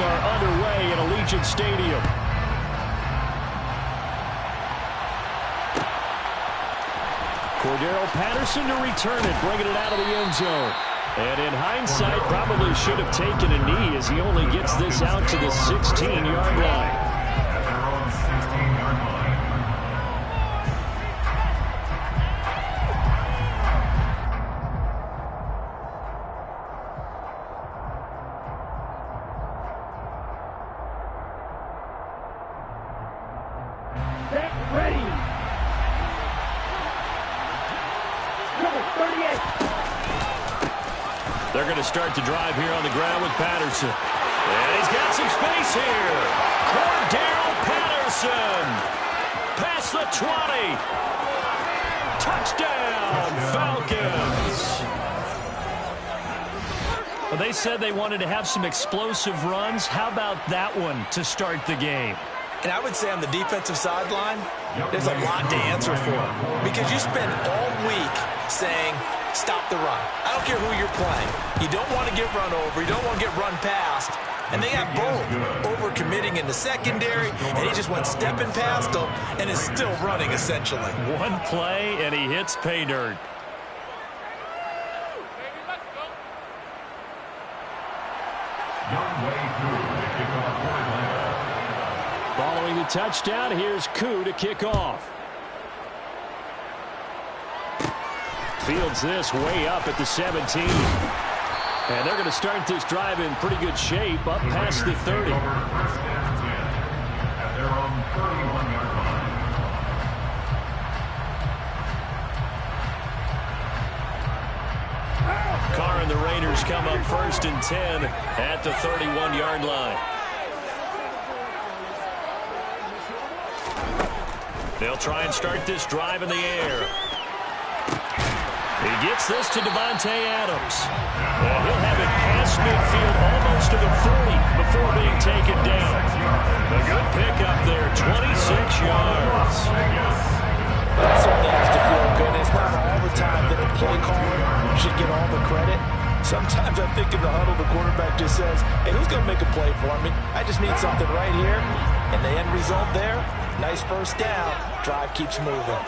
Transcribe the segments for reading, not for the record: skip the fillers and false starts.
are underway at Allegiant Stadium. Cordero Patterson to return it, bringing it out of the end zone. And in hindsight, probably should have taken a knee as he only gets this out to the 16-yard line. They're going to start the drive here on the ground with Patterson. And he's got some space here. Cordero Patterson. Past the 20. Touchdown, Falcons. Well, they said they wanted to have some explosive runs. How about that one to start the game? And I would say on the defensive sideline, there's a lot to answer for. Because you spend all week saying, stop the run. I don't care who you're playing. You don't want to get run over. You don't want to get run past. And they have both. Over-committing in the secondary, and he just went stepping past them and is still running, essentially. One play, and he hits pay dirt. Following the touchdown, here's Koo to kick off. Fields this way up at the 17. And they're going to start this drive in pretty good shape, up past the 30. Carr and the Raiders come up 1st and 10 at the 31-yard line. They'll try and start this drive in the air. He gets this to Davante Adams. And he'll have it past midfield almost to the 40 before being taken down. A good pickup there, 26 yards. That certainly has to feel good. It's not all the time that the play caller should get all the credit. Sometimes I think in the huddle, the quarterback just says, hey, who's going to make a play for me? I just need something right here. And the end result there, nice first down. Drive keeps moving.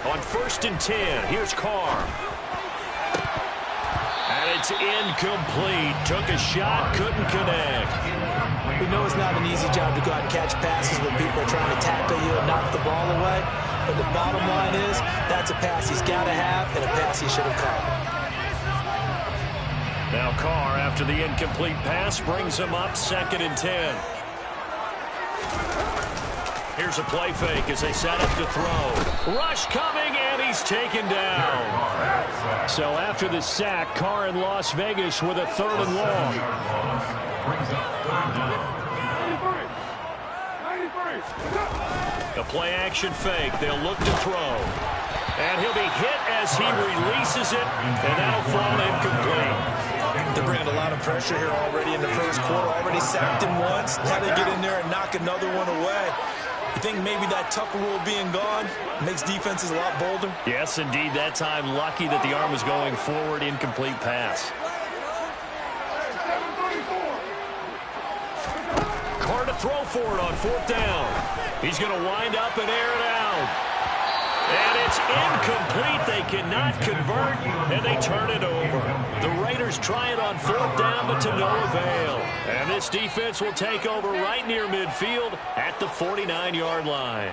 On 1st and 10, here's Carr. And it's incomplete. Took a shot, couldn't connect. We know it's not an easy job to go out and catch passes when people are trying to tackle you and knock the ball away. But the bottom line is, that's a pass he's got to have and a pass he should have caught. Now Carr, after the incomplete pass, brings him up 2nd and 10. Here's a play fake as they set up to throw. Rush coming, and he's taken down. So after the sack, Carr in Las Vegas with a 3rd and long. A play-action fake. They'll look to throw. And he'll be hit as he releases it, and that'll fall incomplete. They're bringing a lot of pressure here already in the first quarter. Already sacked him once. Now they get in there and knock another one away. You think maybe that Tucker rule being gone makes defenses a lot bolder? Yes, indeed. That time, lucky that the arm was going forward. Incomplete pass. Carr to throw for it on 4th down. He's going to wind up and air it out. And it's incomplete. They cannot convert, and they turn it over. The Raiders try it on 4th down, but to no avail. And this defense will take over right near midfield at the 49-yard line.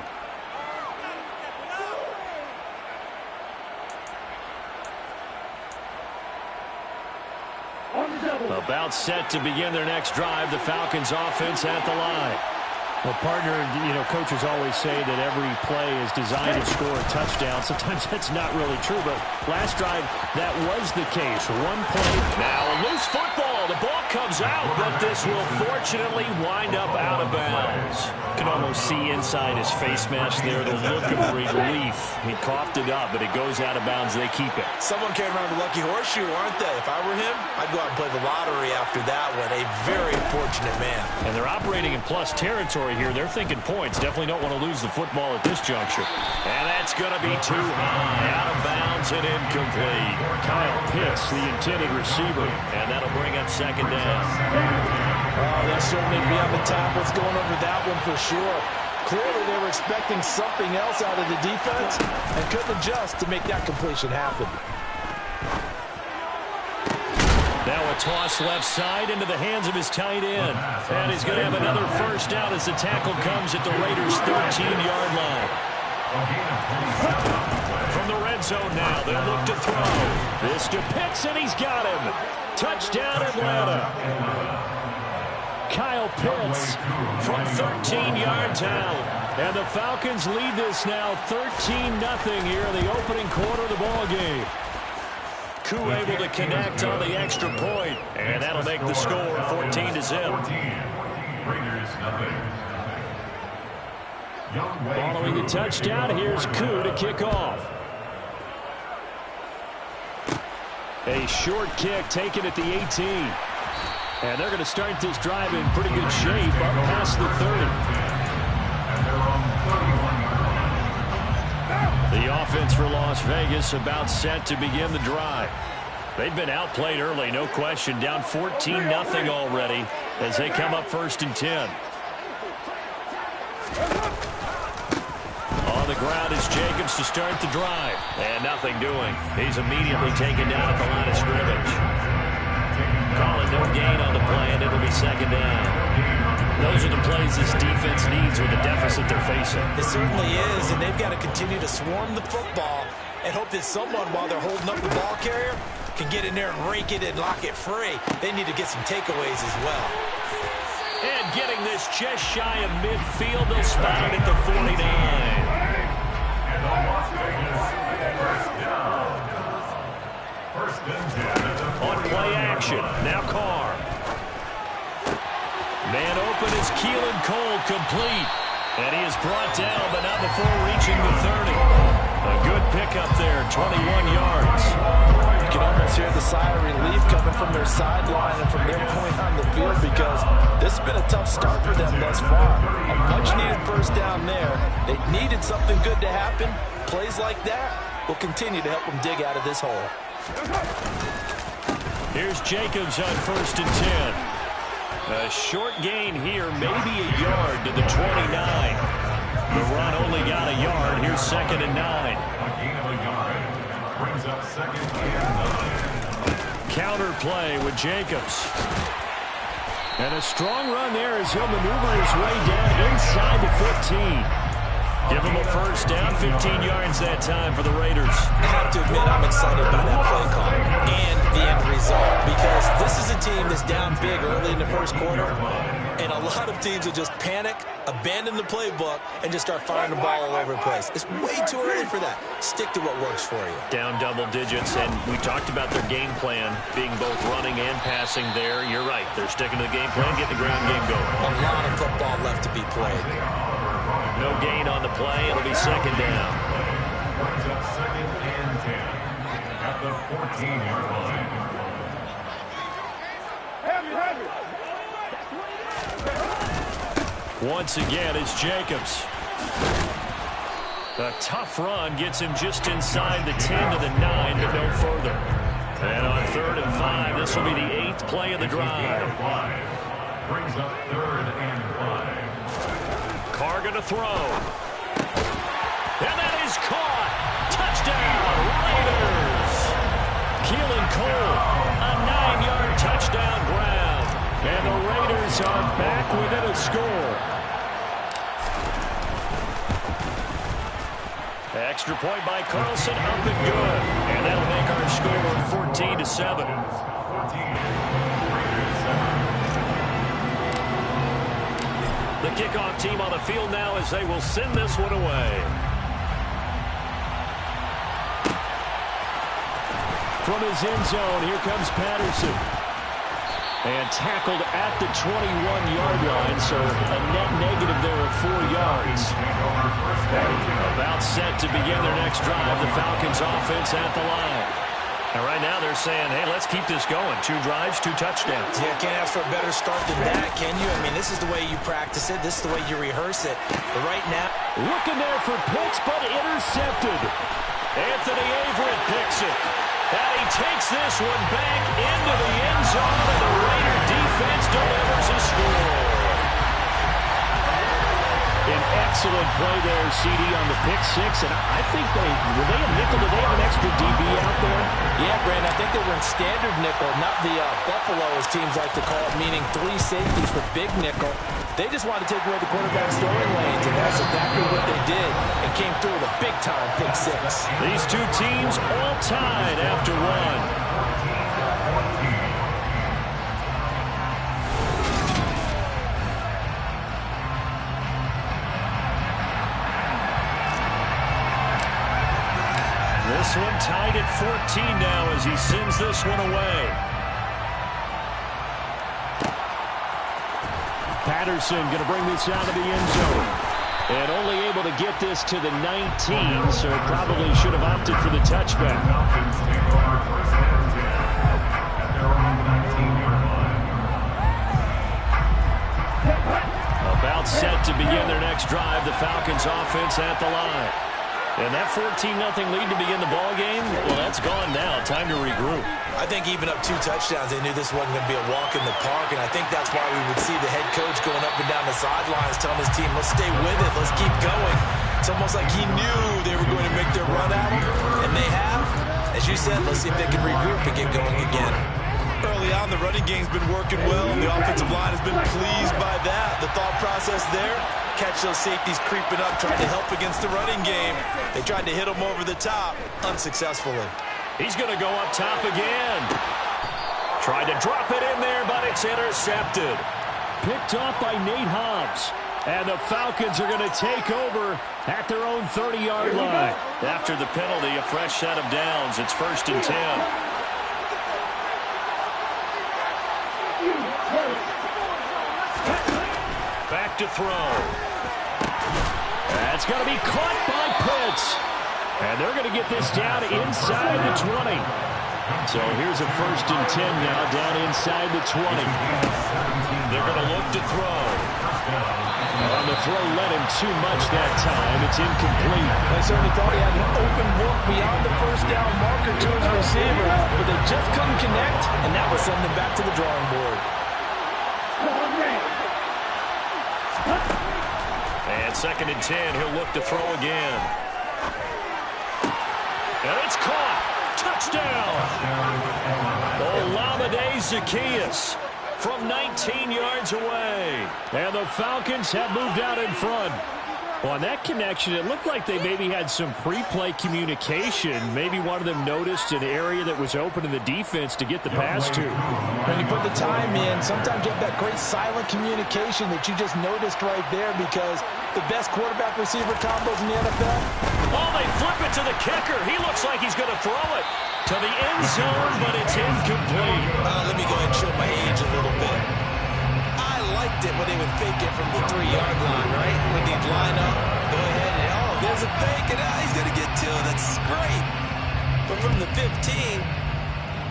About set to begin their next drive, the Falcons offense at the line. Well, partner, coaches always say that every play is designed to score a touchdown. Sometimes that's not really true, but last drive, that was the case. One play. Now a loose football. The ball comes out, but this will fortunately wind up out of bounds. You can almost see inside his face mask there the look of relief. He coughed it up, but it goes out of bounds. They keep it. Someone came around the lucky horseshoe, aren't they? If I were him, I'd go out and play the lottery after that one. A very fortunate man. And they're operating in plus territory here. They're thinking points. Definitely don't want to lose the football at this juncture. And that's going to be too high. Out of bounds and incomplete. Kyle Pitts, the intended receiver. And that'll bring up second down. Oh, they'll certainly be on the tablets going over that one for sure. Clearly they were expecting something else out of the defense and couldn't adjust to make that completion happen. Now a toss left side into the hands of his tight end. And he's going to have another first down as the tackle comes at the Raiders' 13-yard line. From the red zone now, they'll look to throw. This to Pitts, and he's got him. Touchdown, Atlanta. Kyle Pitts from 13 yards out. And the Falcons lead this now 13-0 here in the opening quarter of the ball game. Koo able to connect on the extra point, and that'll make the score 14-0. Following the touchdown, here's Koo to kick off. A short kick taken at the 18. And they're going to start this drive in pretty good shape up past the 30. The offense for Las Vegas about set to begin the drive. They've been outplayed early, no question. Down 14-0 already as they come up 1st and 10. On the ground is Jacobs to start the drive. And nothing doing. He's immediately taken down at the line of scrimmage. Calling no gain on the play, and it'll be second down. Those are the plays this defense needs with the deficit they're facing. It certainly is, and they've got to continue to swarm the football and hope that someone, while they're holding up the ball carrier, can get in there and rake it and lock it free. They need to get some takeaways as well. And getting this just shy of midfield, they'll spot it at the 49. On play action, now Carr. Man open is Keelan Cole, complete. And he is brought down, but not before reaching the 30. A good pickup there, 21 yards. You can almost hear the sigh of relief coming from their sideline and from their point on the field because this has been a tough start for them thus far. A much-needed first down there. They needed something good to happen. Plays like that will continue to help them dig out of this hole. Here's Jacobs on 1st and 10. A short gain here, maybe a yard to the 29. The run only got a yard. Here's 2nd and 9. A gain of a yard brings up 2nd and 9. Counter play with Jacobs. And a strong run there as he'll maneuver his way down inside the 15. Give him a first down, 15 yards that time for the Raiders. I have to admit I'm excited by that play call and the end result because this is a team that's down big early in the first quarter, and a lot of teams will just panic, abandon the playbook, and just start firing the ball all over the place. It's way too early for that. Stick to what works for you. Down double digits, and we talked about their game plan being both running and passing there. You're right. They're sticking to the game plan, getting the ground game going. A lot of football left to be played. No gain on the play. It'll be second down. Brings up 2nd and 10 at the 14-yard line. Once again, it's Jacobs. A tough run gets him just inside the 10 to the 9, but no further. And on 3rd and 5, this will be the 8th play of the drive. Brings up 3rd and 5. Carr going to throw. And that is caught. Touchdown, Raiders. Keelan Cole, a 9-yard touchdown grab. And the Raiders are back within a score. Extra point by Carlson, up and good. And that'll make our score 14-7. The kickoff team on the field now as they will send this one away. From his end zone, here comes Patterson. And tackled at the 21-yard line, so a net negative there of 4 yards. About set to begin their next drive, the Falcons offense at the line. And right now they're saying, hey, let's keep this going. 2 drives, 2 touchdowns. Yeah, can't ask for a better start than that, can you? I mean, this is the way you practice it. This is the way you rehearse it. But right now, looking there for Pitts, but intercepted. Anthony Averett picks it. And he takes this one back into the end zone, and the Raider defense delivers a score. An excellent play there, CD, on the pick six. And I think were they a nickel? Did they have an extra DB out there? Yeah, Brandon, I think they were in standard nickel, not the Buffalo, as teams like to call it, meaning 3 safeties for big nickel. They just wanted to take away the quarterback's throwing lanes, and that's exactly what they did, and came through with a big-time pick six. These 2 teams all tied after 1. This one tied at 14 now as he sends this one away. Patterson going to bring this out of the end zone. And only able to get this to the 19, so probably should have opted for the touchback. Falcons take over first and 10 at their own 19-yard line. About set to begin their next drive, the Falcons offense at the line. And that 14-0 lead to begin the ball game, well, that's gone now. Time to regroup. I think even up 2 touchdowns, they knew this wasn't going to be a walk in the park, and I think that's why we would see the head coach going up and down the sidelines telling his team, let's stay with it, let's keep going. It's almost like he knew they were going to make their run at him, and they have. As you said, let's see if they can regroup and get going again. Early on, the running game's been working well, and the offensive line has been pleased by that. The thought process there, catch those safeties creeping up, trying to help against the running game. They tried to hit them over the top, unsuccessfully. He's going to go up top again. Tried to drop it in there, but it's intercepted. Picked off by Nate Hobbs. And the Falcons are going to take over at their own 30-yard line. After the penalty, a fresh set of downs. It's 1st and 10. Back to throw. That's going to be caught by Pitts. And they're going to get this down inside the 20. So here's a 1st and 10 now, down inside the 20. They're going to look to throw. And the throw led him too much that time. It's incomplete. I certainly thought he had an open look beyond the 1st down marker to his receiver, but they just couldn't connect, and that was sending him back to the drawing board. And 2nd and 10, he'll look to throw again. And it's caught. Touchdown. Olamide Zaccheaus from 19 yards away. And the Falcons have moved out in front. Well, on that connection, it looked like they maybe had some pre-play communication. Maybe one of them noticed an area that was open in the defense to get the pass to. When you put the time in, sometimes you have that great silent communication that you just noticed right there, because the best quarterback-receiver combos in the NFL. Oh, they flip it to the kicker. He looks like he's going to throw it to the end zone, but it's incomplete. Let me go ahead and show my age a little bit. I liked it when they would fake it from the 3-yard line, right? When they'd line up, go ahead and, oh, there's a fake, and he's going to get 2. That's great. But from the 15,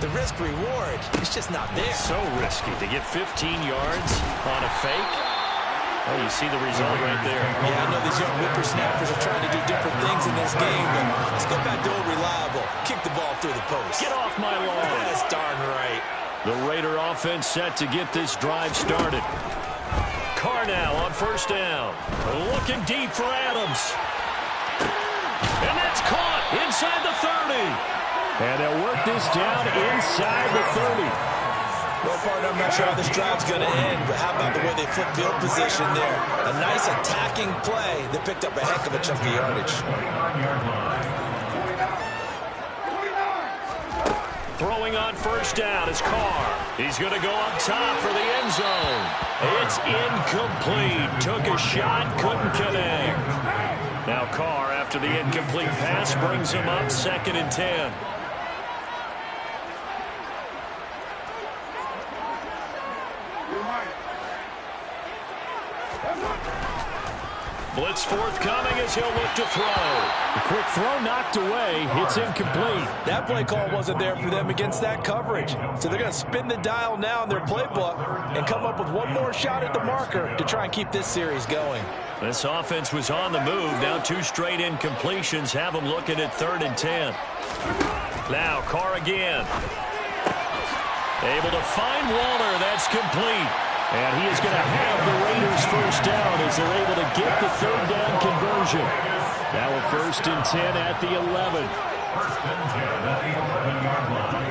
the risk-reward is just not there. It's so risky to get 15 yards on a fake. Oh, you see the result right there. Yeah, I know these young whippersnappers are trying to do different things in this game, but let's go back to old reliable. Kick the ball through the post. Get off my lawn. That's darn right. The Raider offense set to get this drive started. Carr now on 1st down. Looking deep for Adams. And that's caught inside the 30. And they'll work this down inside the 30. Well, partner, I'm not sure how this drive's going to end, but how about the way they flip field position there? A nice attacking play that picked up a heck of a chunk of yardage. Throwing on 1st down is Carr. He's going to go up top for the end zone. It's incomplete. Took a shot, couldn't connect. Now Carr, after the incomplete pass, brings him up 2nd and 10. Blitz forthcoming as he'll look to throw. The quick throw knocked away. It's incomplete. That play call wasn't there for them against that coverage. So they're going to spin the dial now in their playbook and come up with one more shot at the marker to try and keep this series going. This offense was on the move. Now 2 straight incompletions have them looking at 3rd and 10. Now Carr again. Able to find Waller. That's complete. And he is going to have the Raiders first down as they're able to get the 3rd down conversion. Now a 1st and 10 at the 11. 1st and 10 at the 11-yard line.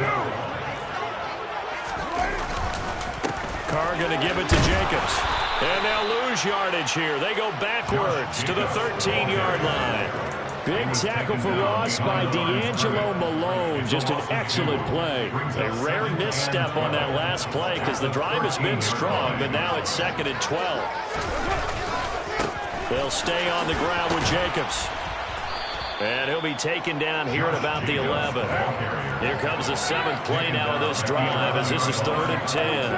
Carr going to give it to Jacobs. And they'll lose yardage here. They go backwards to the 13-yard line. Big tackle for loss by D'Angelo Malone. Just an excellent play. A rare misstep on that last play because the drive has been strong, but now it's 2nd and 12. They'll stay on the ground with Jacobs. And he'll be taken down here at about the 11. Here comes the 7th play now of this drive as this is 3rd and 10.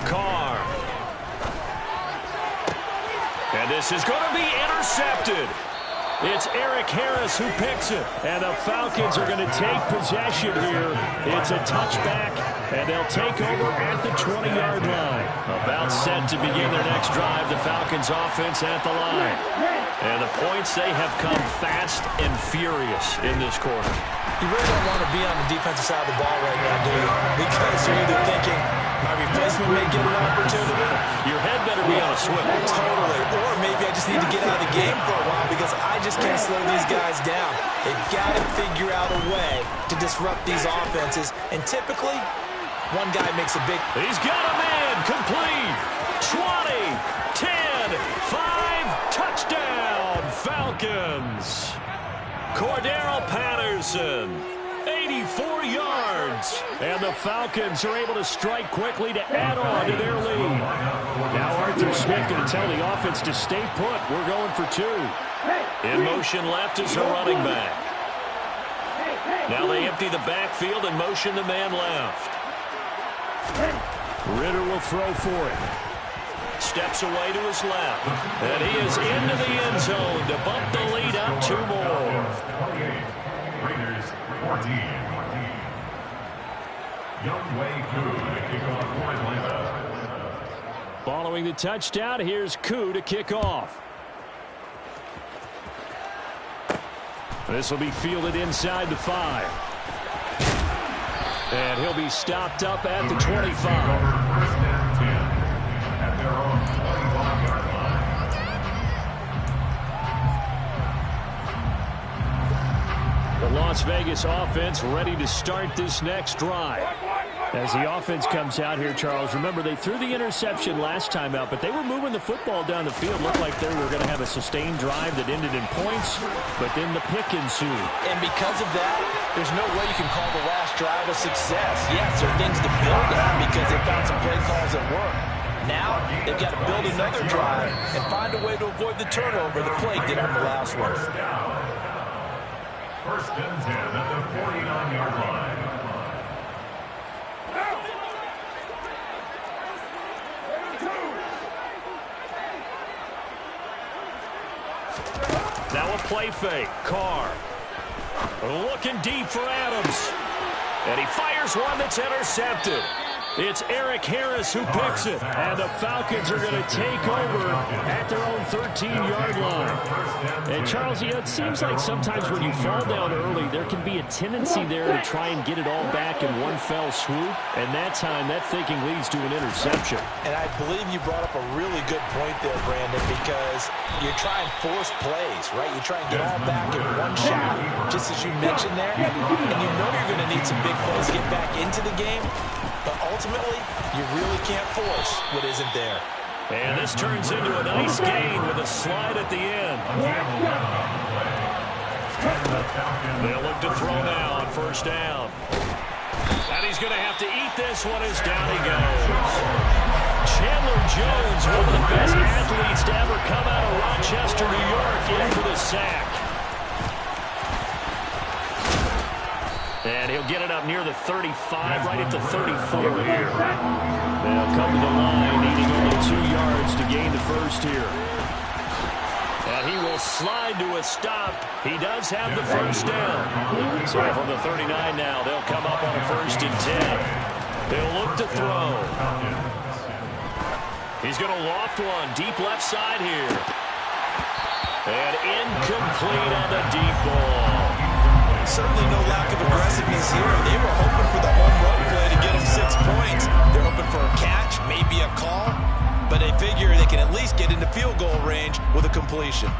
Carr. And this is going to be intercepted. It's Eric Harris who picks it. And the Falcons are going to take possession here. It's a touchback, and they'll take over at the 20-yard line. About set to begin their next drive, the Falcons offense at the line. And the points, they have come fast and furious in this quarter. You really don't want to be on the defensive side of the ball right now, do you? Because you're either thinking, my replacement may get an opportunity. Your head better be on a swivel. Totally. Or maybe I just need to get out of the game for a while because I just can't slow these guys down. They've got to figure out a way to disrupt these offenses. And typically, one guy makes a big... He's got a man. Complete. 20, 10, 5, touchdown, Falcons. Cordero Patterson, 84 yards. And the Falcons are able to strike quickly to add on to their lead. Now Arthur Smith going to tell the offense to stay put. We're going for 2. In motion left is a running back. Now they empty the backfield and motion the man left. Ritter will throw for it. Steps away to his left. And he is into the end zone to bump the lead up 2 more. 28, Raiders 14. Younghoe Koo to kick off for Atlanta. Following the touchdown, here's Koo to kick off. This will be fielded inside the 5. And he'll be stopped up at the 25. 1st and 10 at their own 25-yard line. The Las Vegas offense ready to start this next drive. As the offense comes out here, Charles, remember they threw the interception last time out, but they were moving the football down the field. Looked like they were going to have a sustained drive that ended in points, but then the pick ensued. And because of that, there's no way you can call the last drive a success. Yes, there are things to build on because they found some play calls that work. Now, they've got to build another drive and find a way to avoid the turnover the play did on the last one. 1st and 10 at the 49-yard line. Now a play fake. Carr looking deep for Adams. And he fires one that's intercepted. It's Eric Harris who picks it. And the Falcons are going to take over at their own 13-yard line. And, Charles, it seems like sometimes when you fall down early, there can be a tendency there to try and get it all back in one fell swoop. And that time, that thinking leads to an interception. And I believe you brought up a really good point there, Brandon, because you're trying force plays, right? You try and get all back in one shot, just as you mentioned there. And you know you're going to need some big plays to get back into the game. But ultimately, you really can't force what isn't there. And this turns into a nice gain with a slide at the end. They'll look to throw now on 1st down. And he's going to have to eat this one as down he goes. Chandler Jones, one of the best athletes to ever come out of Rochester, New York, in for the sack. And he'll get it up near the 35, right at the 34 here. They'll come to the line, needing only 2 yards to gain the first here. And he will slide to a stop. He does have the first down. So from the 39 now, they'll come up on a 1st and 10. They'll look to throw. He's going to loft one, deep left side here. And incomplete on the deep ball. Certainly no lack of aggressiveness here. They were hoping for the home run play to get them 6 points. They're hoping for a catch, maybe a call. But they figure they can at least get into field goal range with a completion.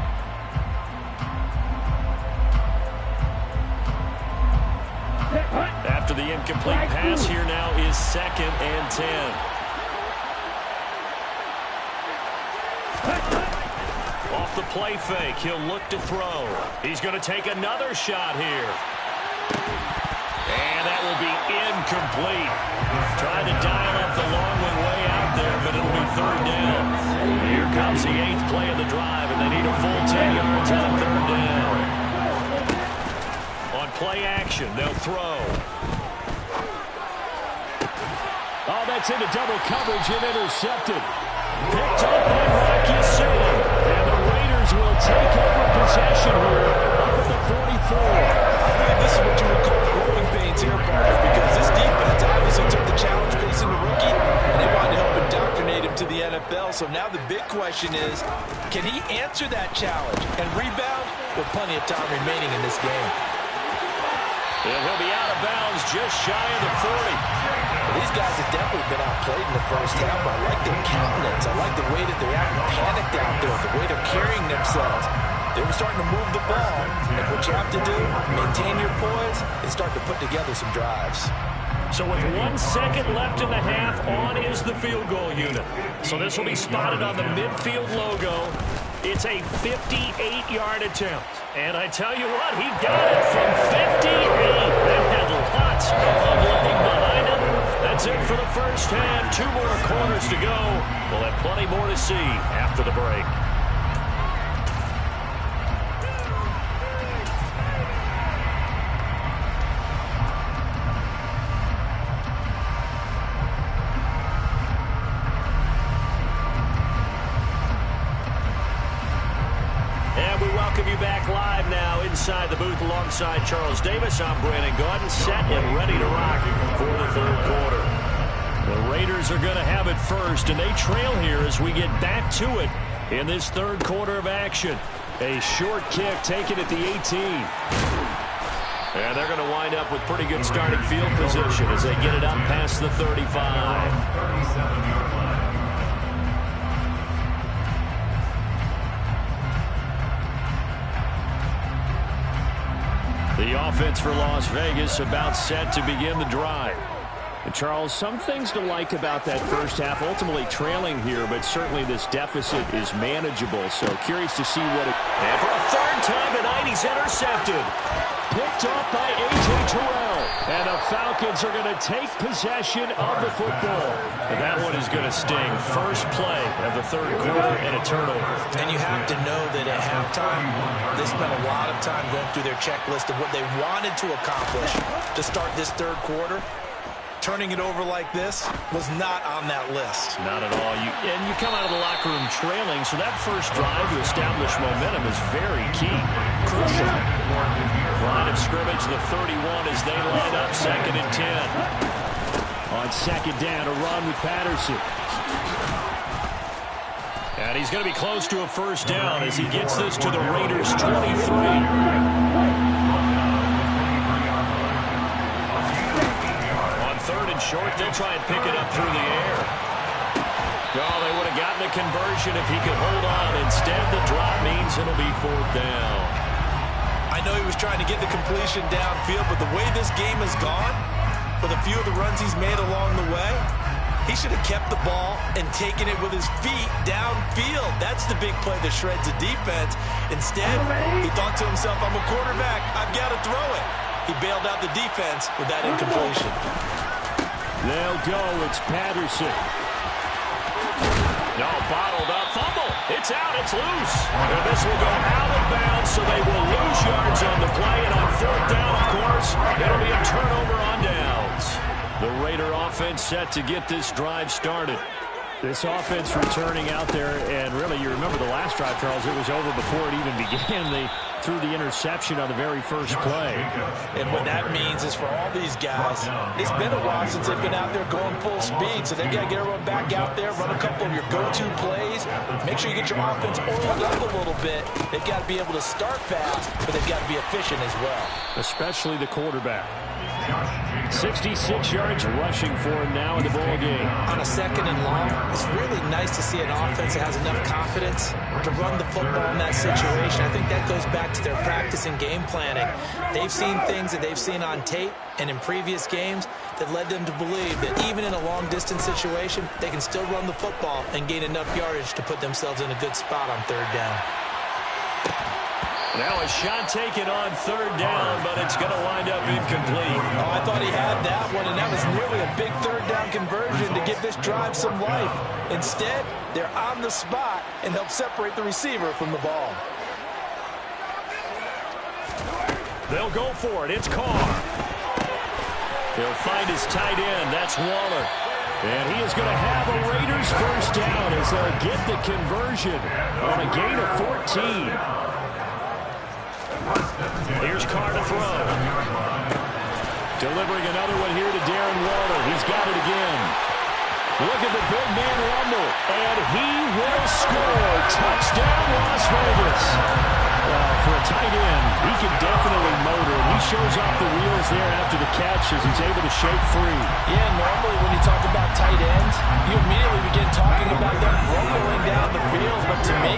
After the incomplete pass, here now is 2nd and 10. Off the play fake, he'll look to throw. He's going to take another shot here. And that will be incomplete. Trying to dial up the long one way out there, but it'll be 3rd down. Here comes the 8th play of the drive, and they need a full 10 yards on 3rd down. On play action, they'll throw. Oh, that's into double coverage and intercepted. Picked up by Rocky Sue. And the Raiders will take over possession here up at the 44. I believe this is what you would call growing pains here, Parker, because this defense obviously took the challenge facing the rookie, and they wanted to help indoctrinate him to the NFL. So now the big question is, can he answer that challenge and rebound with plenty of time remaining in this game? And he'll be out of bounds just shy of the 40. These guys have definitely been outplayed in the first half. I like their countenance. I like the way that they're acting panicked out there, the way they're carrying themselves. They were starting to move the ball. And what you have to do, maintain your poise and start to put together some drives. So with 1 second left in the half, on is the field goal unit. So this will be spotted on the midfield logo. It's a 58-yard attempt. And I tell you what, he got it from 58. That had lots of looking behind him. That's it for the first half. 2 more quarters to go. We'll have plenty more to see after the break. Inside the booth alongside Charles Davis, I'm Brandon Gaudin, set and ready to rock for the 3rd quarter. The Raiders are going to have it first, and they trail here as we get back to it in this 3rd quarter of action. A short kick taken at the 18. And they're going to wind up with pretty good starting field position as they get it up past the 35. 37-yard line. The offense for Las Vegas about set to begin the drive. And Charles, some things to like about that first half. Ultimately trailing here, but certainly this deficit is manageable. So curious to see what it... And for a 3rd time tonight, he's intercepted. Picked off by A.J. Terrell. And the Falcons are going to take possession of the football. And that one is going to sting. First play of the 3rd quarter and a turnover. And you have to know that at halftime, they spent a lot of time going through their checklist of what they wanted to accomplish to start this 3rd quarter. Turning it over like this was not on that list. Not at all. And you come out of the locker room trailing, so that first drive to establish momentum is very key. Crucial. Line of scrimmage, the 31 as they line up 2nd and 10. On 2nd down, a run with Patterson. And he's going to be close to a first down as he gets this to the Raiders' 23. 3rd and short, they'll try and pick it up through the air. Oh, they would have gotten a conversion if he could hold on. Instead, the drop means it'll be 4th down. I know he was trying to get the completion downfield, but the way this game has gone, with a few of the runs he's made along the way, he should have kept the ball and taken it with his feet downfield. That's the big play that shreds the defense. Instead, he thought to himself, I'm a quarterback, I've got to throw it. He bailed out the defense with that incompletion. They'll go. It's Patterson. No, bottled up. Fumble. It's It's out. It's loose. And this will go out of bounds, so they will lose yards on the play. And on fourth down, of course, it'll be a turnover on downs. The Raider offense set to get this drive started. This offense returning out there, and really, you remember the last drive, Charles, it was over before it even began. They threw the interception on the very first play. And what that means is for all these guys, it's been a while since they've been out there going full speed, so they've got to get everyone back out there, run a couple of your go-to plays, make sure you get your offense oiled up a little bit. They've got to be able to start fast, but they've got to be efficient as well. Especially the quarterback. 66 yards rushing for him now in the ball game. On a second and long, it's really nice to see an offense that has enough confidence to run the football in that situation. I think that goes back to their practice and game planning. They've seen things that they've seen on tape and in previous games that led them to believe that even in a long-distance situation, they can still run the football and gain enough yardage to put themselves in a good spot on third down. Now a shot taken on third down, but it's going to wind up incomplete. Oh, I thought he had that one, and that was nearly a big third down conversion to give this drive some life. Instead, they're on the spot and help separate the receiver from the ball. They'll go for it. It's Carr. He'll find his tight end. That's Waller. And he is going to have a Raiders first down as they'll get the conversion on a gain of 14. Here's Carr to throw. Delivering another one here to Darren Waller. He's got it again. Look at the big man rumble. And he will score. Touchdown, Las Vegas. For a tight end, he can definitely motor. And he shows off the wheels there after the catch as he's able to shake free. Yeah, normally when you talk about tight ends, you immediately begin talking about them rumbling down the field. But to me,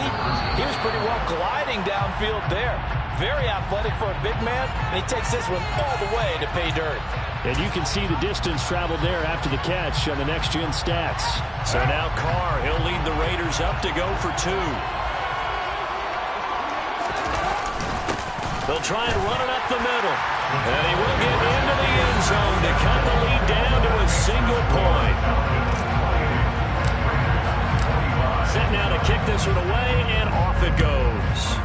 he was pretty well gliding downfield there. Very athletic for a big man, and he takes this one all the way to pay dirt. And you can see the distance traveled there after the catch on the next-gen stats. So now Carr, he'll lead the Raiders up to go for two. They'll try and run it up the middle. And he will get into the end zone to cut the lead down to a single point. Set now to kick this one away, and off it goes.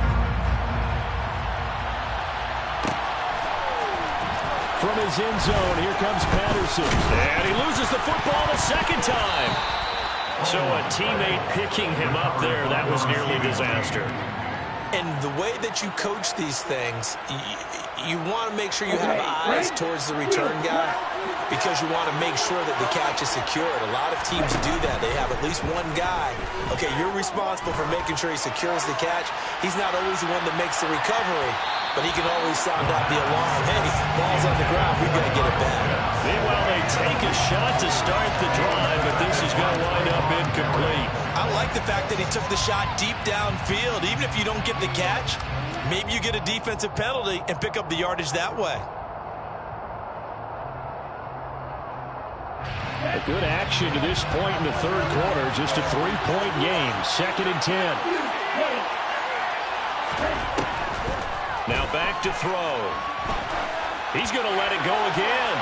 From his end zone, here comes Patterson. And he loses the football the second time. So a teammate picking him up there, that was nearly disaster. And the way that you coach these things, you want to make sure you have eyes towards the return guy because you want to make sure that the catch is secured. A lot of teams do that. They have at least one guy. Okay, you're responsible for making sure he secures the catch. He's not always the one that makes the recovery, but he can always sound out the alarm. Hey, ball's on the ground. We've got to get it back. Meanwhile, they take a shot to start the drive, but this is going to wind up incomplete. I like the fact that he took the shot deep downfield. Even if you don't get the catch, maybe you get a defensive penalty and pick up the yardage that way. A good action to this point in the third quarter. Just a 3-point game. 2nd and 10. Now back to throw. He's going to let it go again.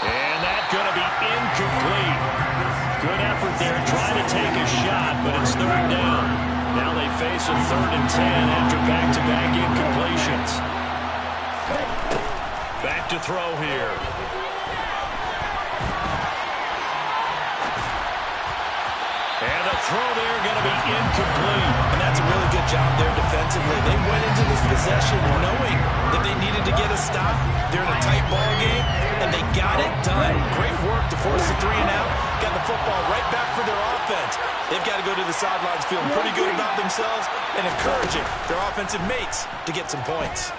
And that's going to be incomplete. Good effort there trying to take a shot, but it's third down. Now they face a 3rd and 10 after back-to-back incompletions. Back to throw here. And the throw there going to be incomplete. And that's a really good job there defensively. They went into this possession knowing that they needed to get a stop. They're in a tight ball game, and they got it done. Great work to force the 3 and out. Got the football right back for their offense. They've got to go to the sidelines feeling pretty good about themselves and encouraging their offensive mates to get some points.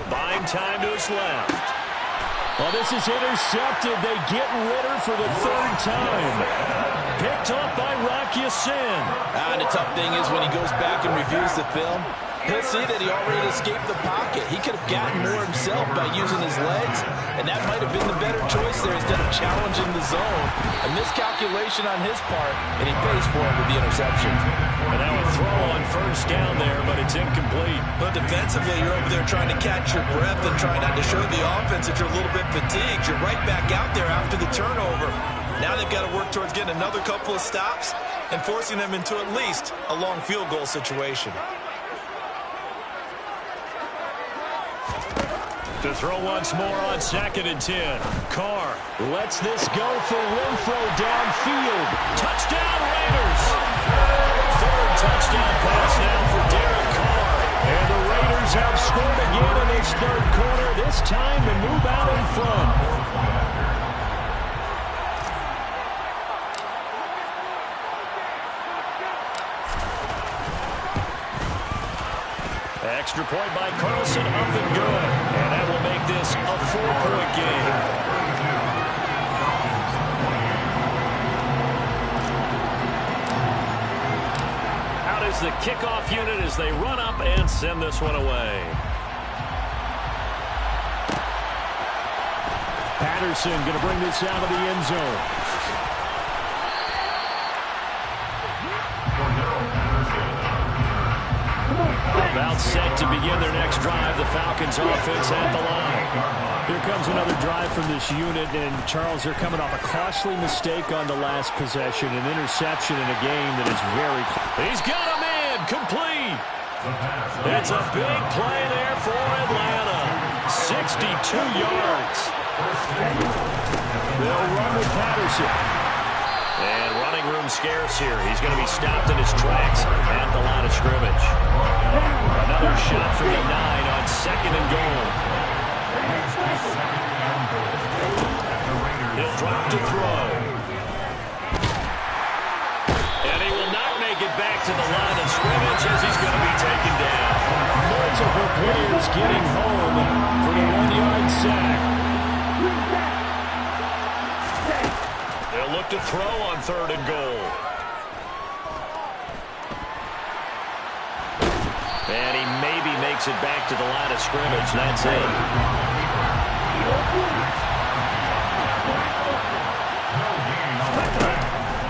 Buying time to his left. Well, this is intercepted. They get Ritter for the 3rd time. Picked up by Rock Ya-Sin. And the tough thing is when he goes back and reviews the film, he'll see that he already escaped the pocket. He could have gotten more himself by using his legs, and that might have been the better choice there instead of challenging the zone. A miscalculation on his part, and he pays for it with the interception. And now a throw on first down there, but it's incomplete. But defensively, you're over there trying to catch your breath and trying not to show the offense that you're a little bit fatigued. You're right back out there after the turnover. Now they've got to work towards getting another couple of stops and forcing them into at least a long field goal situation. To throw once more on 2nd and 10. Carr lets this go for Renfro downfield. Touchdown Raiders! Third touchdown pass now for Derek Carr. And the Raiders have scored again in this third quarter. This time to move out in front. Extra point by Carlson, up and good. And that will make this a 4-point game. Out is the kickoff unit as they run up and send this one away. Patterson going to bring this out of the end zone. About set to begin their next drive. The Falcons offense at the line. Here comes another drive from this unit, and Charles, they're coming off a costly mistake on the last possession, an interception in a game that is very close. He's got a man complete. It's a big play there for Atlanta. 62 yards. They'll run with Patterson. And running room scarce here. He's going to be stopped in his tracks at the line of scrimmage. Another shot from the 9 on 2nd and goal. He'll drop to throw. And he will not make it back to the line of scrimmage as he's going to be taken down. Multiple players getting home for the 1-yard sack. They'll look to throw on 3rd and goal. And he maybe makes it back to the line of scrimmage. That's it.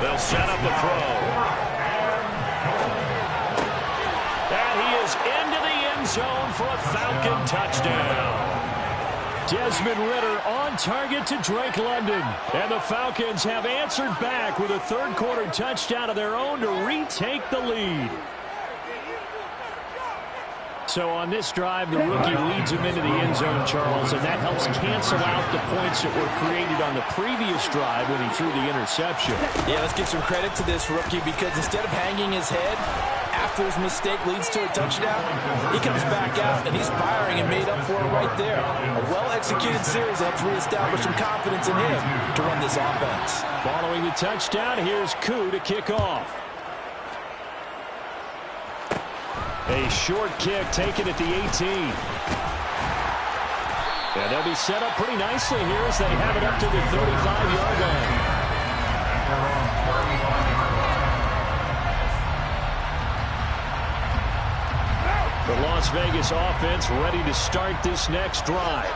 They'll set up a throw. And he is into the end zone for a Falcon touchdown. Desmond Ridder on target to Drake London. And the Falcons have answered back with a third-quarter touchdown of their own to retake the lead. So on this drive, the rookie leads him into the end zone, Charles, and that helps cancel out the points that were created on the previous drive when he threw the interception. Yeah, let's give some credit to this rookie because instead of hanging his head after his mistake leads to a touchdown, he comes back out and he's firing and made up for it right there. A well-executed series helps reestablish some confidence in him to run this offense. Following the touchdown, here's Koo to kick off. A short kick taken at the 18. And they'll be set up pretty nicely here as they have it up to the 35-yard line. The Las Vegas offense ready to start this next drive.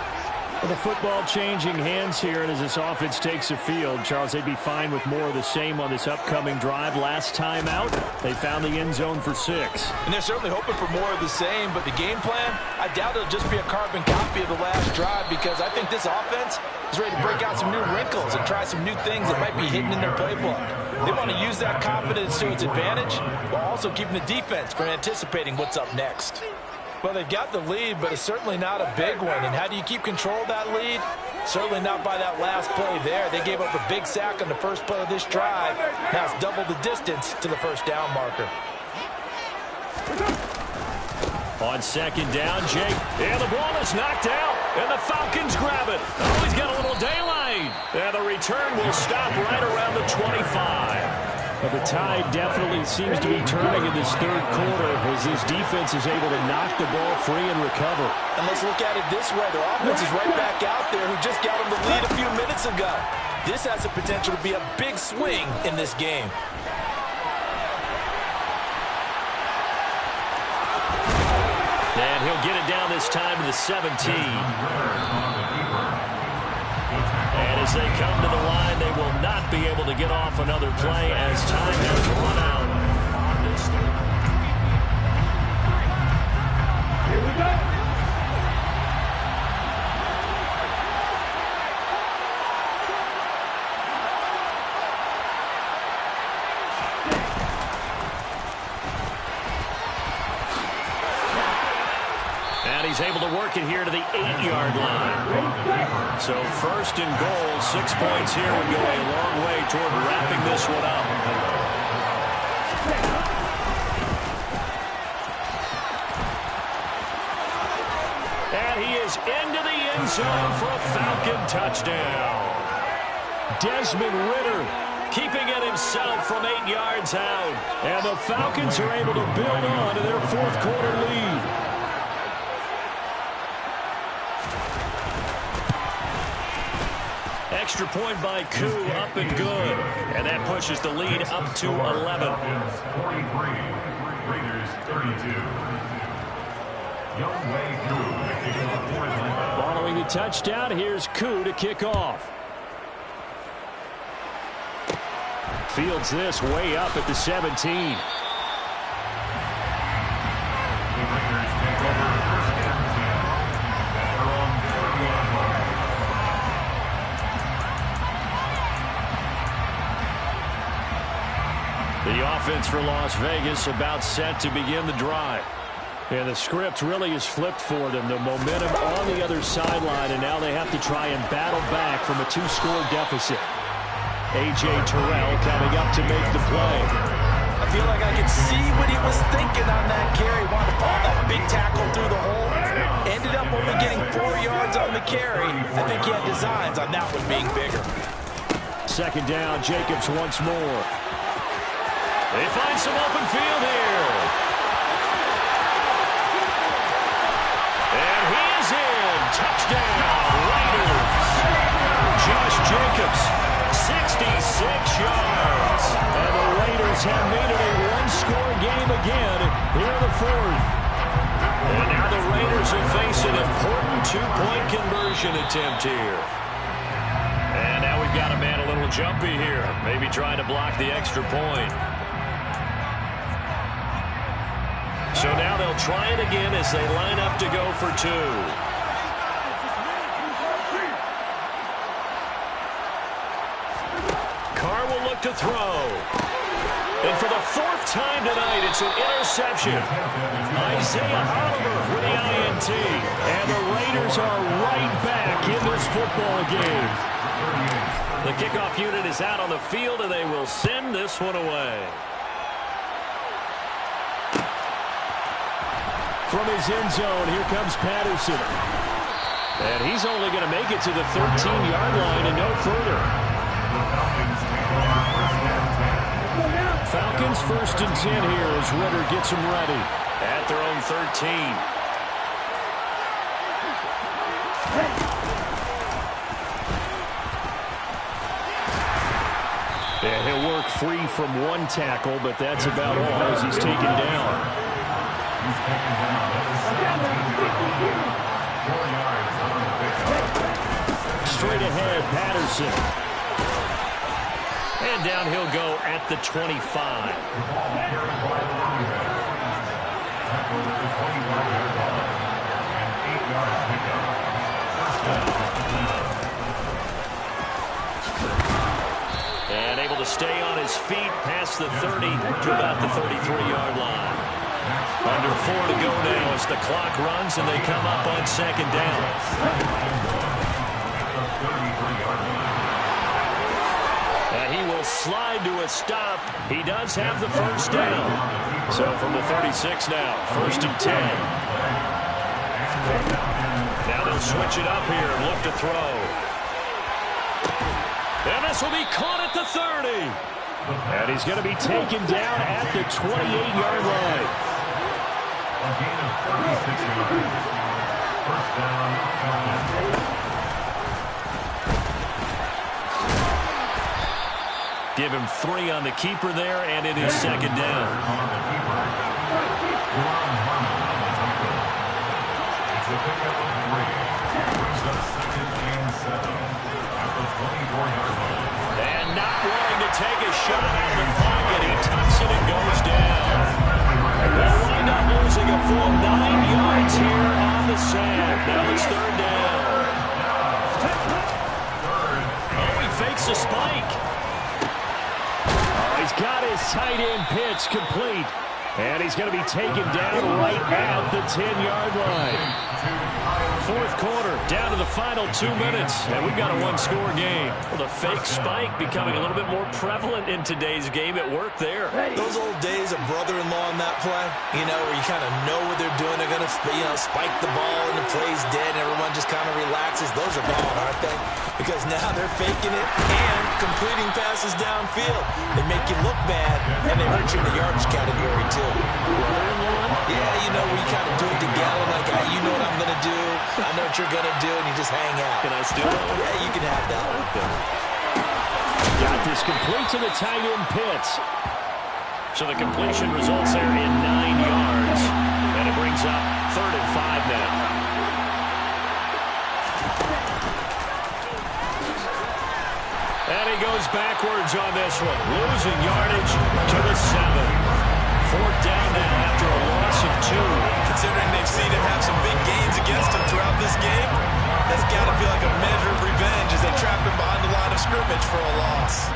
With the football changing hands here, and as this offense takes the field, Charles, they'd be fine with more of the same on this upcoming drive. Last time out, they found the end zone for 6. And they're certainly hoping for more of the same, but the game plan, I doubt it'll just be a carbon copy of the last drive because I think this offense is ready to break out some new wrinkles and try some new things that might be hidden in their playbook. They want to use that confidence to its advantage while also keeping the defense from anticipating what's up next. Well, they've got the lead, but it's certainly not a big one. And how do you keep control of that lead? Certainly not by that last play there. They gave up a big sack on the first play of this drive. Now it's double the distance to the first down marker. On 2nd down, Jake. And the ball is knocked out. And the Falcons grab it. Oh, he's got a little daylight. And the return will stop right around the 25. But the tide definitely seems to be turning in this third quarter as this defense is able to knock the ball free and recover. And let's look at it this way. Their offense is right back out there who just got them the lead a few minutes ago. This has the potential to be a big swing in this game. And he'll get it down this time to the 17. And as they come to the line, they will not be able to get off another play as time has run out on this third. Here we go. he's able to work it here to the 8-yard line. So first and goal, 6 points here would go a long way toward wrapping this one up. And he is into the end zone for a Falcon touchdown. Desmond Ridder keeping it himself from 8 yards out. And the Falcons are able to build on to their fourth quarter lead. Extra point by Koo, up and good. And that pushes the lead up to 11. 43, Raiders 32. Younghoe Koo to kick it off for Atlanta. Following the touchdown, here's Koo to kick off. Fields this way up at the 17. The Raiders take over first and 10. Batter on 31 line. The offense for Las Vegas about set to begin the drive. And the script really is flipped for them. The momentum on the other sideline, and now they have to try and battle back from a 2-score deficit. A.J. Terrell coming up to make the play. I feel like I could see what he was thinking on that carry. Wanted to ball that big tackle through the hole. Ended up only getting 4 yards on the carry. I think he had designs on that one being bigger. Second down, Jacobs once more. They find some open field here. And he is in. Touchdown, Raiders. Josh Jacobs, 66 yards. And the Raiders have made it a one-score game again here in the fourth. And now the Raiders will face an important 2-point conversion attempt here. And now we've got a man a little jumpy here. Maybe trying to block the extra point. So now they'll try it again as they line up to go for 2. Carr will look to throw. And for the 4th time tonight, it's an interception. Isaiah Oliver with the INT. And the Raiders are right back in this football game. The kickoff unit is out on the field, and they will send this one away. From his end zone, here comes Patterson. And he's only going to make it to the 13-yard line and no further. Falcons first and 10 here as Ridder gets them ready at their own 13. Yeah, he'll work free from one tackle, but that's about all as he's taken down. He's taken down. That's 4 yards on the pickup. Straight ahead, Patterson. And down he'll go at the 25. The ball carried by the running back. Tackled at the 21-yard line. And 8-yard pickup. First down, Atlanta. And able to stay on his feet past the 30 to about the 33-yard line. Under 4 to go now as the clock runs and they come up on second down. And he will slide to a stop. He does have the first down. So from the 36 now, first and 10. Now they'll switch it up here and look to throw. And this will be caught at the 30. And he's going to be taken down at the 28-yard line. A gain of 36 yards. First down, Atlanta. Give him 3 on the keeper there, and it is second down. On the keeper. Duron Harmon on the tackle. It's a pickup of 3. Brings up second and 7 at the 24-yard line. And not wanting to take a shot out of the pocket, he tucks it and goes down. They'll wind up losing a full 9 yards here on the sack. Now it's third down. Oh, he fakes a spike. Oh, he's got his tight end pitch complete. And he's going to be taken down right at the 10-yard line. Fourth quarter, down to the final 2 minutes, and we've got a one-score game. Well, the fake spike becoming a little bit more prevalent in today's game. It worked there. Those old days of brother-in-law in that play, where you kind of know what they're doing. They're going to, spike the ball and the play's dead and everyone just kind of relaxes. Those are gone, aren't they? Because now they're faking it and completing passes downfield. They make you look bad, and they hurt you in the yardage category, too. Yeah, we kind of do it together. Like, you know what I'm going to do. I know what you're going to do, and you just hang out. Can I steal that one? Yeah, you can have that one. Got this complete to the tight end Pitts. So the completion results there in 9 yards. And it brings up 3rd and 5 now. And he goes backwards on this one. Losing yardage to the 7. 4th down now after a loss of 2. Considering they've seen him have some big gains against him throughout this game, that's got to feel like a measure of revenge as they trap him behind the line of scrimmage for a loss.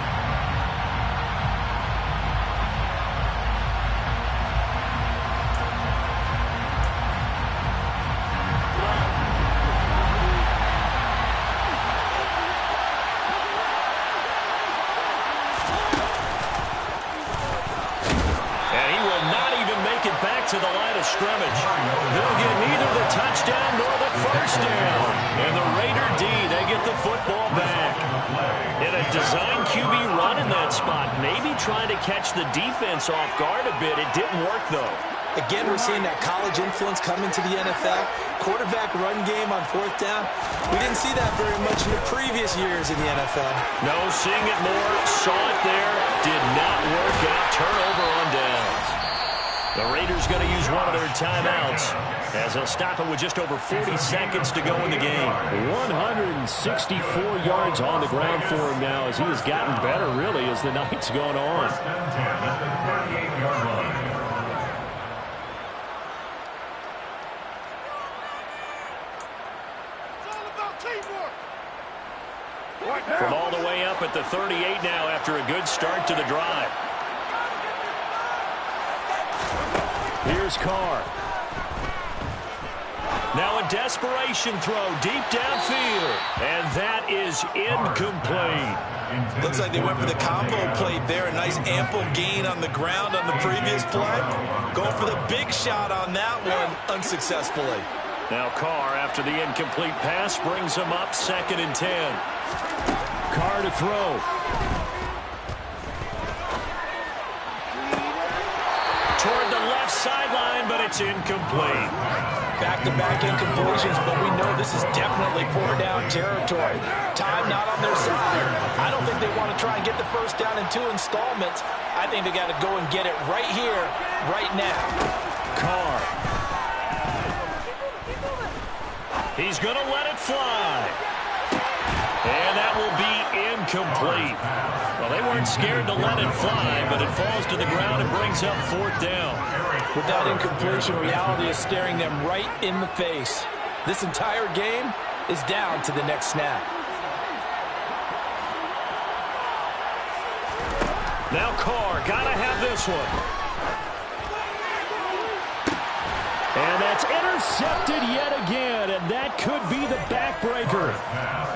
To the line of scrimmage. They'll get neither the touchdown nor the first down. And the Raider D, they get the football back. In a design QB run in that spot, maybe trying to catch the defense off guard a bit. It didn't work, though. Again, we're seeing that college influence come into the NFL. Quarterback run game on 4th down. We didn't see that very much in the previous years in the NFL. No, seeing it more. Saw it there. Did not work out. Turnover on downs. The Raiders going to use one of their timeouts as they'll stop it with just over 40 seconds to go in the game. 164 yards on the ground for him now as he has gotten better, really, as the night's gone on. From all the way up at the 38 now after a good start to the drive. Here's Carr. Now a desperation throw deep downfield. And that is incomplete. Looks like they went for the combo plate there. A nice ample gain on the ground on the previous play. Going for the big shot on that one unsuccessfully. Now Carr, after the incomplete pass, brings him up 2nd and 10. Carr to throw. Toward the left sideline, but it's incomplete. Back-to-back incompletions, but we know this is definitely 4-down territory. Time not on their side. I don't think they want to try and get the first down in 2 installments. I think they got to go and get it right here, right now. Carr. He's going to let it fly. And that will be incomplete. Well, they weren't scared to let it fly, but it falls to the ground and brings up 4th down. With that incompletion, reality is staring them right in the face. This entire game is down to the next snap. Now Carr, gotta have this one. And that's intercepted yet again, and that could be the backbreaker.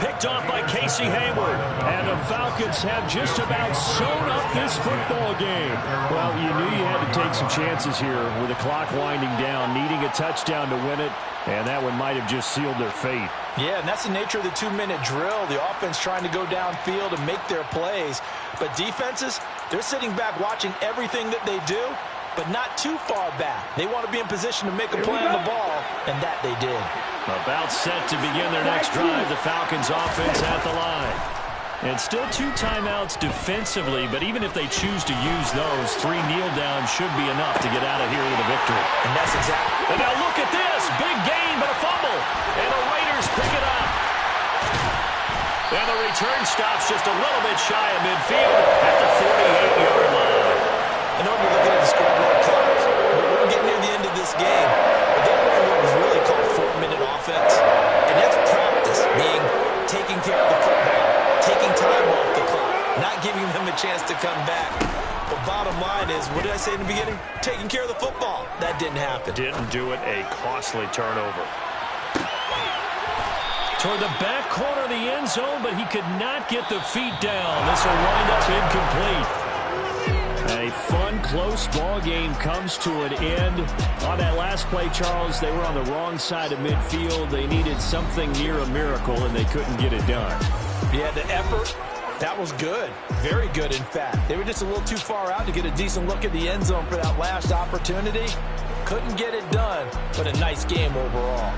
Picked off by Casey Hayward. And the Falcons have just about sewn up this football game. Well, you knew you had to take some chances here with the clock winding down, needing a touchdown to win it, and that one might have just sealed their fate. Yeah, and that's the nature of the 2-minute drill. The offense trying to go downfield and make their plays. But defenses, they're sitting back watching everything that they do, but not too far back. They want to be in position to make a play on the ball, and that they did. About set to begin their next drive, the Falcons offense at the line. And still 2 timeouts defensively, but even if they choose to use those, 3 kneel downs should be enough to get out of here with a victory. And that's exactly. And now look at this. Big gain, but a fumble. And the Raiders pick it up. And the return stops just a little bit shy of midfield at the 48-yard line. I know you're looking at the scoreboard clock. We're getting near the end of this game. But they're running what was really called 4-minute offense. And that's practice, meaning taking care of the football, taking time off the clock, not giving them a chance to come back. But bottom line is, what did I say in the beginning? Taking care of the football. That didn't happen. Didn't do it, a costly turnover. Toward the back corner of the end zone, but he could not get the feet down. This will wind up incomplete. A fun, close ball game comes to an end. On that last play, Charles, they were on the wrong side of midfield. They needed something near a miracle, and they couldn't get it done. Yeah, the effort, that was good. Very good, in fact. They were just a little too far out to get a decent look at the end zone for that last opportunity. Couldn't get it done, but a nice game overall.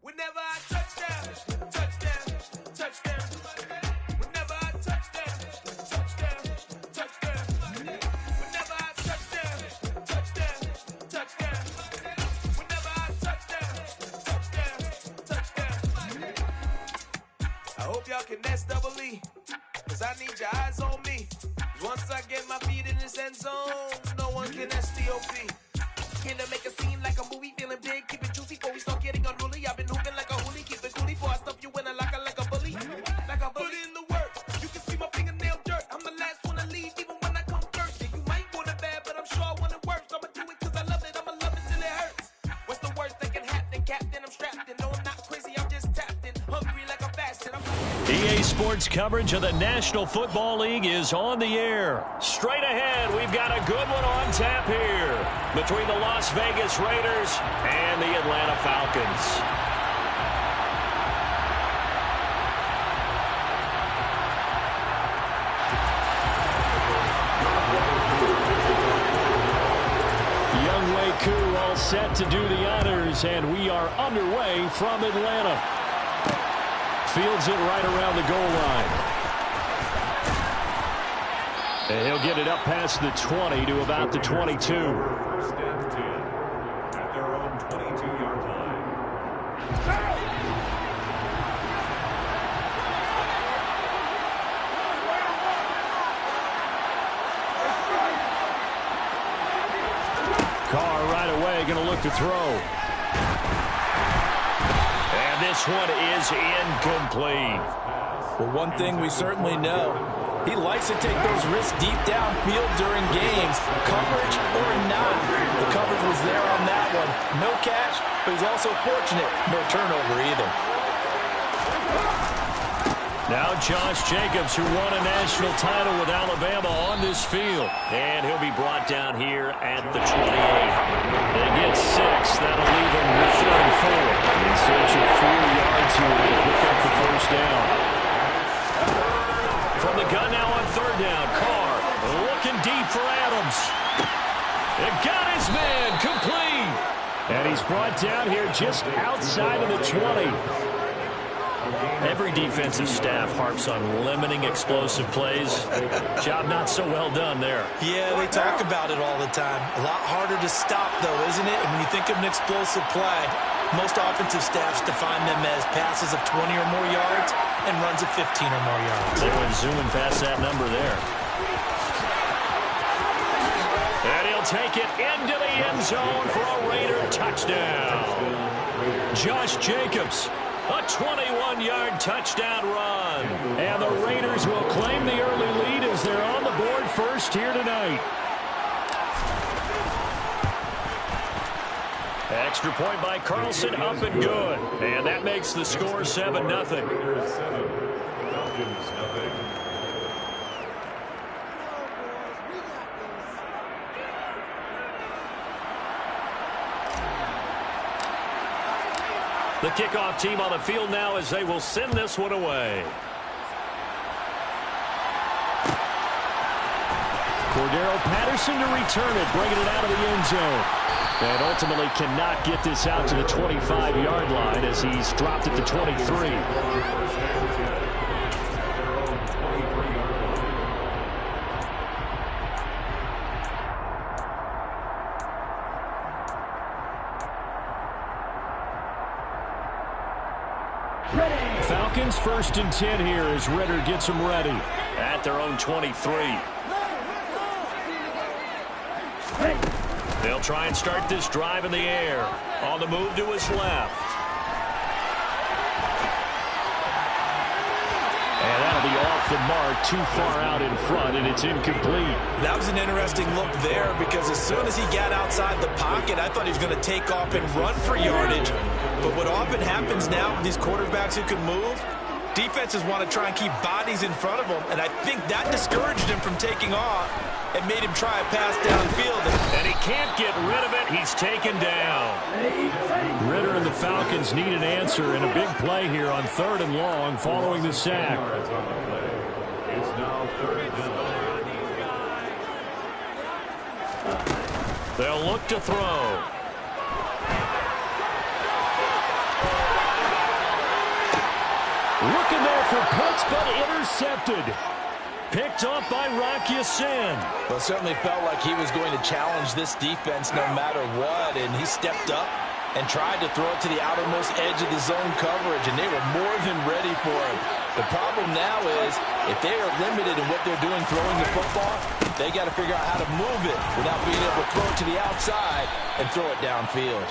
Whenever I touchdown, touchdown, touchdown. Whenever I touchdown, touchdown, touchdown. Whenever I touchdown, touchdown, touchdown. Whenever I touchdown, touchdown, touchdown. I hope y'all can nest double E, 'cause I need your eyes on me. Once I get my feet in this end zone, no one can STOP. Here to make a scene like a movie, feeling big, keep it juicy before we start getting unruly. I've been hooping like a hoolie, keep it coolie before I stuff you in a locker like a bully. Like a bully in the work, you can see my fingernail dirt. I'm the last one to leave, even when I come first. Yeah, you might want it bad, but I'm sure I want it worse. I'ma do it 'cause I love it, I'ma love it till it hurts. What's the worst that can happen, Captain? I'm strapped in, no I'm not crazy, I'm just tapped in. Hungry like I'm fasting, EA Sports coverage of the National Football League is on the air. Straight ahead, we've got a good one on tap here between the Las Vegas Raiders and the Atlanta Falcons. Younghoe Koo all set to do the honors, and we are underway from Atlanta. Fields it right around the goal line. And he'll get it up past the 20 to about the 22. First and 10 at their own 22-yard line. Carr right away going to look to throw. And this one is incomplete. Well, one thing we certainly know, he likes to take those risks deep downfield during games, coverage or not. The coverage was there on that one. No catch, but he's also fortunate. No turnover either. Now Josh Jacobs, who won a national title with Alabama, on this field. And he'll be brought down here at the 28. They get 6. That'll leave him with 3 and 4. In search of 4 yards here to pick up the first down. From the gun now on 3rd down. Carr looking deep for Adams. It got his man complete. And he's brought down here just outside of the 20. Every defensive staff harps on limiting explosive plays. Job not so well done there. Yeah, they talk about it all the time. A lot harder to stop, though, isn't it? And when you think of an explosive play, most offensive staffs define them as passes of 20 or more yards and runs of 15 or more yards. They went zooming past that number there. And he'll take it into the end zone for a Raider touchdown. Josh Jacobs, a 21-yard touchdown run. And the Raiders will claim the early lead as they're on the board first here tonight. Extra point by Carlson, up and good. And that makes the score 7-0. Raiders 7, Falcons 0. The kickoff team on the field now as they will send this one away. Cordero Patterson to return it, bringing it out of the end zone. And ultimately cannot get this out to the 25-yard line as he's dropped at the 23. Falcons 1st and 10 here as Ritter gets them ready at their own 23. They'll try and start this drive in the air. On the move to his left. And that'll be off the mark, too far out in front, and it's incomplete. That was an interesting look there because as soon as he got outside the pocket, I thought he was going to take off and run for yardage. But what often happens now with these quarterbacks who can move, defenses want to try and keep bodies in front of them, and I think that discouraged him from taking off and made him try a pass downfield. And he can't get rid of it. He's taken down. Ritter and the Falcons need an answer and a big play here on 3rd and long following the sack. It's now 3rd down. They'll look to throw. Looking there for Pitts, but intercepted. Picked off by Rock Ya-Sin. Well, it certainly felt like he was going to challenge this defense no matter what, and he stepped up and tried to throw it to the outermost edge of the zone coverage, and they were more than ready for him. The problem now is if they are limited in what they're doing throwing the football, they got to figure out how to move it without being able to throw it to the outside and throw it downfield.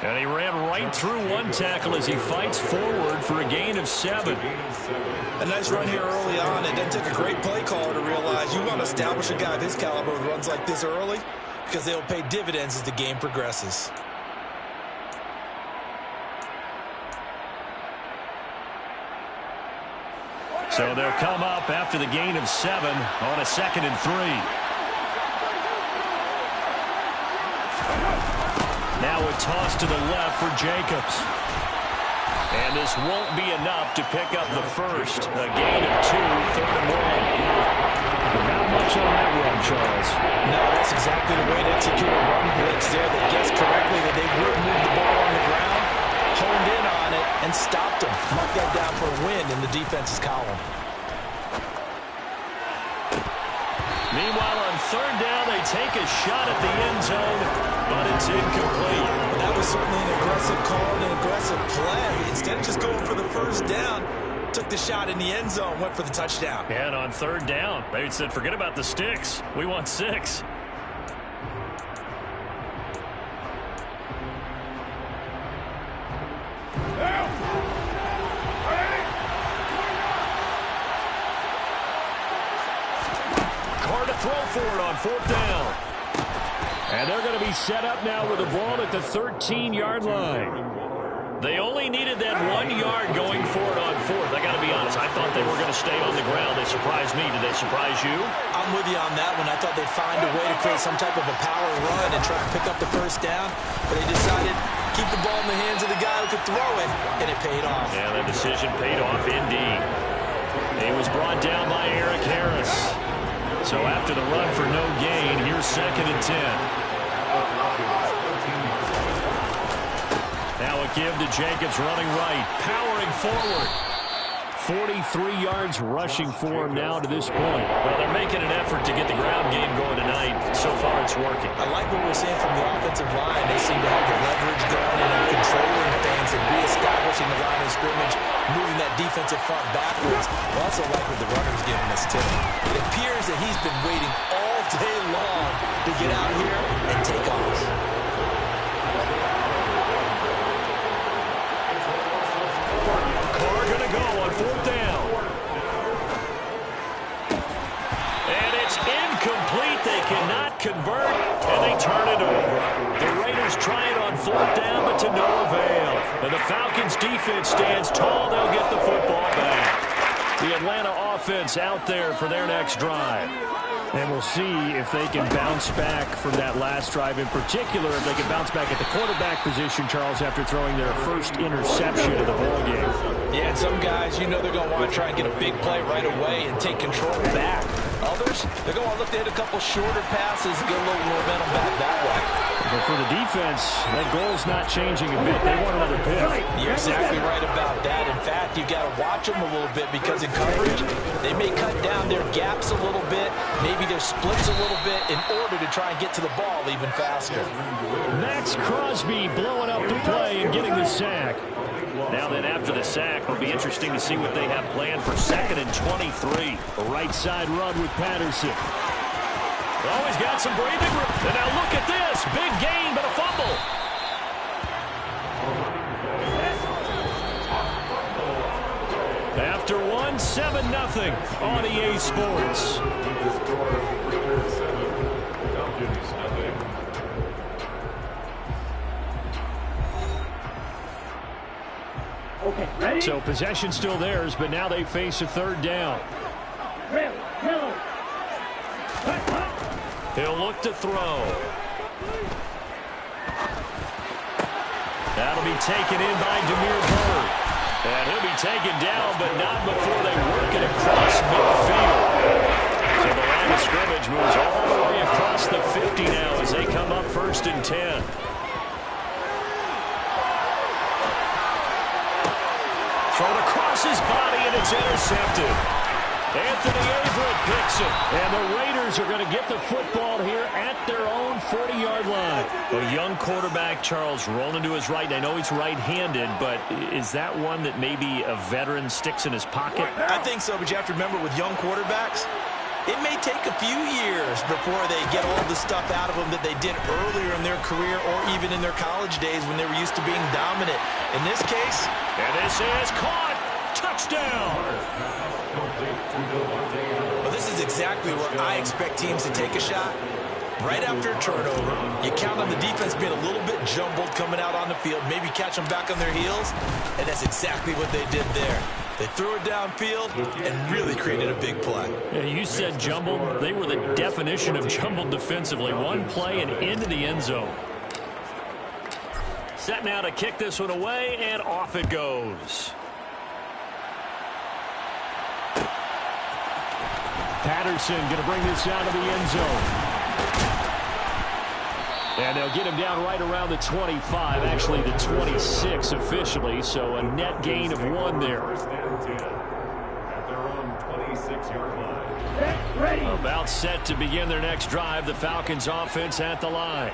And he ran right through one tackle as he fights forward for a gain of 7. A nice run here early on. It doesn't take a great play caller to realize you want to establish a guy of his caliber who runs like this early because they'll pay dividends as the game progresses. So they'll come up after the gain of 7 on a 2nd and 3. Now a toss to the left for Jacobs. And this won't be enough to pick up the first. A gain of 2, 3rd and 1. Not much on that run, Charles. No, that's exactly the way to execute a run blitz there. They guessed correctly that they would move the ball on the ground, honed in on it, and stopped them. Mark that down for a win in the defense's column. Meanwhile, on 3rd down, they take a shot at the end zone, but it's incomplete. That was certainly an aggressive call and an aggressive play. Instead of just going for the first down, took the shot in the end zone, went for the touchdown. And on 3rd down, they said, forget about the sticks. We want 6. Carr to throw for it on 4th down. And they're going to be set up now with the ball at the 13-yard line. They only needed that 1 yard going for it on 4th. I got to be honest, I thought they were going to stay on the ground. They surprised me. Did they surprise you? I'm with you on that one. I thought they'd find a way to create some type of a power run and try to pick up the first down, but they decided keep the ball in the hands of the guy who could throw it, and it paid off. Yeah, that decision paid off indeed. He was brought down by Eric Harris. So after the run for no gain, here's 2nd and 10. Now a give to Jacobs running right, powering forward. 43 yards rushing for him now to this point. Well, they're making an effort to get the ground game going tonight. So far, it's working. I like what we're seeing from the offensive line. They seem to have the leverage going and are controlling things and reestablishing the line of scrimmage, moving that defensive front backwards. I also like what the runner's giving us, too. It appears that he's been waiting all day long to get out here and take off. Carr going to go on 4th down. And it's incomplete. They cannot convert, and they turn it over. The Raiders try it on 4th down, but to no avail. And the Falcons' defense stands tall. They'll get the football back. The Atlanta offense out there for their next drive. And we'll see if they can bounce back from that last drive. In particular, if they can bounce back at the quarterback position, Charles, after throwing their first interception of the ballgame. Yeah, and some guys, you know they're going to want to try and get a big play right away and take control back. Others, they're going to look to hit a couple shorter passes and get a little momentum back that way. But for the defense, that goal's not changing a bit. They want another pick. You're exactly right about that. In fact, you've got to watch them a little bit because in coverage, they may cut down their gaps a little bit, maybe their splits a little bit in order to try and get to the ball even faster. Max Crosby blowing up the play and getting the sack. Now then, after the sack, it'll be interesting to see what they have planned for 2nd and 23. A right side run with Patterson. Oh, he's got some breathing room. And now look at this. Big gain, but a fumble. After 1, 7-0 on EA Sports. Okay, ready? So possession still theirs, but now they face a 3rd down. He'll look to throw. That'll be taken in by Damiere Byrd. And he'll be taken down, but not before they work it across midfield. So the line of scrimmage moves all the way across the 50 now as they come up 1st and 10. Thrown across his body, and it's intercepted. Anthony Averett picks it. And the Raiders are going to get the football here at their own 40-yard line. A young quarterback, Charles, rolling to his right. I know he's right-handed, but is that one that maybe a veteran sticks in his pocket? I think so, but you have to remember with young quarterbacks, it may take a few years before they get all the stuff out of them that they did earlier in their career or even in their college days when they were used to being dominant. In this case, and this is caught. Touchdown. Well, this is exactly where I expect teams to take a shot. Right after a turnover, you count on the defense being a little bit jumbled coming out on the field, maybe catch them back on their heels, and that's exactly what they did there. They threw it downfield and really created a big play. Yeah, you said jumbled. They were the definition of jumbled defensively. One play and into the end zone. Set now to kick this one away, and off it goes. Patterson going to bring this out of the end zone. And they'll get him down right around the 25, actually the 26 officially, so a net gain of 1 there. At their own 26-yard line. About set to begin their next drive, the Falcons offense at the line.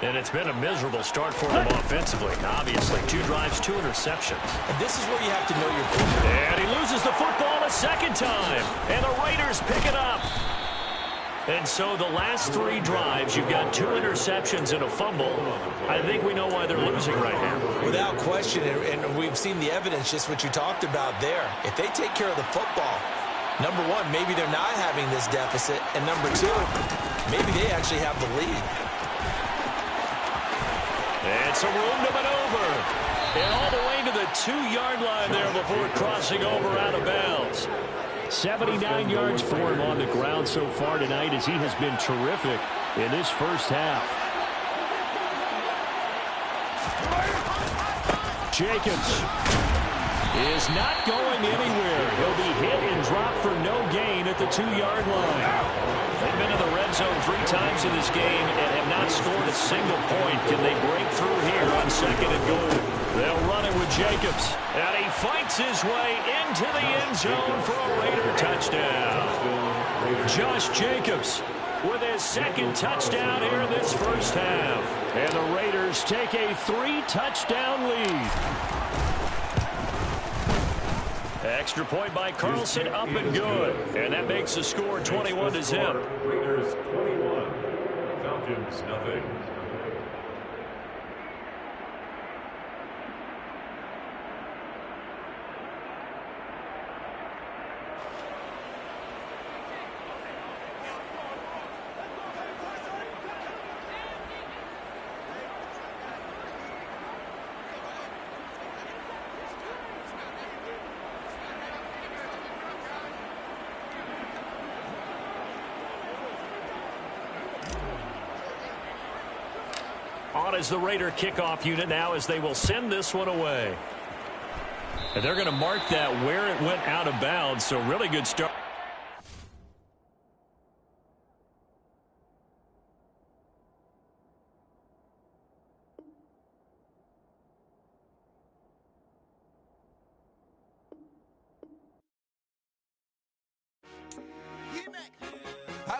And it's been a miserable start for them offensively. Obviously, 2 drives, 2 interceptions. And this is where you have to know your quarterback. And he loses the football a second time. And the Raiders pick it up. And so the last 3 drives, you've got 2 interceptions and a fumble. I think we know why they're losing right now. Without question, and we've seen the evidence, just what you talked about there. If they take care of the football, number 1, maybe they're not having this deficit. And number 2, maybe they actually have the lead. It's a room to maneuver. And all the way to the 2-yard line there before crossing over out of bounds. 79 yards for him on the ground so far tonight as he has been terrific in this first half. Jacobs is not going anywhere. He'll be hit and dropped for no gain at the 2-yard line. They've been in the red zone 3 times in this game and have not scored a single point. Can they break through here on 2nd and goal? They'll run it with Jacobs. And he fights his way into the end zone for a Raider touchdown. Josh Jacobs with his 2nd touchdown here in this first half. And the Raiders take a 3-touchdown lead. Extra point by Carlson, up and good. And that makes the score 21-0. Raiders 21, Falcons nothing. On is the Raider kickoff unit now as they will send this one away. And they're going to mark that where it went out of bounds, so really good start.